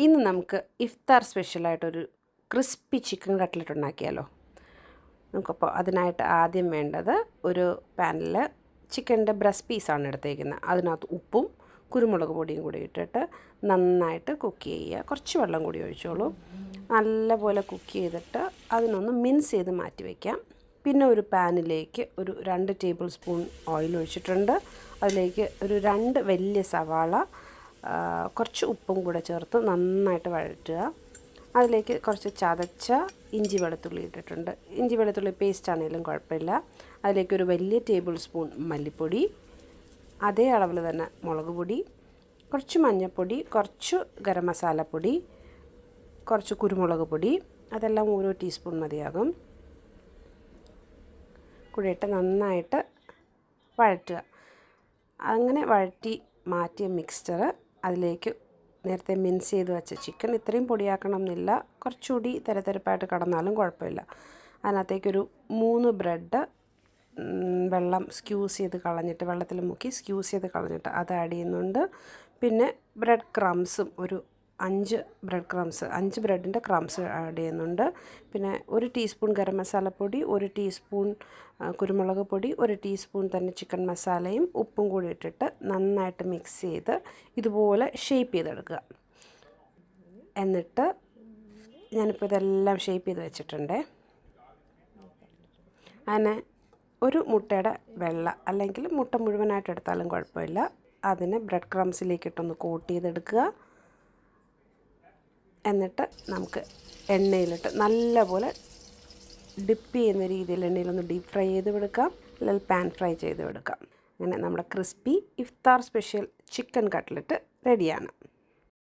ഇന്ന് നമുക്ക് ഇഫ്താർ സ്പെഷ്യലായിട്ടൊരു crispy chicken cutlet ഉണ്ടാക്കിയാലോ. നമുക്കപ്പോൾ അതിനായിട്ട് ആദ്യം വേണ്ടത് ഒരു പാനിൽ ചിക്കൻ്റെ ബ്രസ്റ്റ് പീസാണ് എടുത്തേക്കുന്നത്. അതിനകത്ത് ഉപ്പും കുരുമുളക് പൊടിയും കൂടി ഇട്ടിട്ട് നന്നായിട്ട് കുക്ക് ചെയ്യുക. കുറച്ച് വെള്ളം കൂടി ഒഴിച്ചോളൂ. നല്ലപോലെ കുക്ക് ചെയ്തിട്ട് അതിനൊന്ന് മിൻസ് ചെയ്ത് മാറ്റി വയ്ക്കാം. പിന്നെ ഒരു പാനിലേക്ക് ഒരു 2 ടേബിൾ സ്പൂൺ ഓയിൽ ഒഴിച്ചിട്ടുണ്ട്. അതിലേക്ക് ഒരു 2 വലിയ സവാള കുറച്ച് ഉപ്പും കൂടെ ചേർത്ത് നന്നായിട്ട് വഴറ്റുക. അതിലേക്ക് കുറച്ച് ചതച്ച ഇഞ്ചി വെളുത്തുള്ളി ഇട്ടിട്ടുണ്ട്. ഇഞ്ചി വെളുത്തുള്ളി പേസ്റ്റ് ആണെങ്കിലും കുഴപ്പമില്ല. അതിലേക്കൊരു വലിയ ടേബിൾ സ്പൂൺ മല്ലിപ്പൊടി, അതേ അളവിൽ തന്നെ മുളക് പൊടി, കുറച്ച് മഞ്ഞൾപ്പൊടി, കുറച്ച് ഗരം മസാലപ്പൊടി, കുറച്ച് കുരുമുളക് പൊടി, അതെല്ലാം ഓരോ ടീസ്പൂൺ മതിയാകും കൂടിയിട്ട് നന്നായിട്ട് വഴറ്റുക. അങ്ങനെ വഴറ്റി മാറ്റിയ മിക്സ്ചർ അതിലേക്ക് നേരത്തെ മിൻസ് ചെയ്ത് വെച്ച ചിക്കൻ, ഇത്രയും പൊടിയാക്കണം എന്നില്ല, കുറച്ചുകൂടി തരതരപ്പായിട്ട് കടന്നാലും കുഴപ്പമില്ല. അതിനകത്തേക്കൊരു 3 ബ്രെഡ് വെള്ളം സ്ക്യൂസ് ചെയ്ത് കളഞ്ഞിട്ട്, വെള്ളത്തിൽ മുക്കി സ്ക്യൂസ് ചെയ്ത് കളഞ്ഞിട്ട് അത് ആഡ് ചെയ്യുന്നുണ്ട്. പിന്നെ ബ്രെഡ് ക്രംസും ഒരു 5 ബ്രെഡ് ക്രംസ്, 5 ബ്രെഡിൻ്റെ ക്രംസ് ആഡ് ചെയ്യുന്നുണ്ട്. പിന്നെ 1 ടീസ്പൂൺ ഗരം മസാലപ്പൊടി, 1 ടീസ്പൂൺ കുരുമുളക് പൊടി, 1 ടീസ്പൂൺ തന്നെ ചിക്കൻ മസാലയും ഉപ്പും കൂടി ഇട്ടിട്ട് നന്നായിട്ട് മിക്സ് ചെയ്ത് ഇതുപോലെ ഷേപ്പ് ചെയ്തെടുക്കുക. എന്നിട്ട് ഞാനിപ്പോൾ ഇതെല്ലാം ഷേപ്പ് ചെയ്ത് വെച്ചിട്ടുണ്ട്. അങ്ങനെ ഒരു മുട്ടയുടെ വെള്ള അല്ലെങ്കിൽ മുട്ട മുഴുവനായിട്ട് എടുത്താലും കുഴപ്പമില്ല, അതിനെ ബ്രെഡ് ക്രംസിലേക്കിട്ടൊന്ന് കോട്ട് ചെയ്തെടുക്കുക. എന്നിട്ട് നമുക്ക് എണ്ണയിലിട്ട് നല്ലപോലെ ഡിപ്പ് ചെയ്യുന്ന രീതിയിൽ എണ്ണയിലൊന്ന് ഡീപ്പ് ഫ്രൈ ചെയ്ത് എടുക്കാം, അല്ലെങ്കിൽ പാൻ ഫ്രൈ ചെയ്ത് എടുക്കാം. അങ്ങനെ നമ്മുടെ ക്രിസ്പി ഇഫ്താർ സ്പെഷ്യൽ ചിക്കൻ കട്ട്ലറ്റ് റെഡിയാണ്.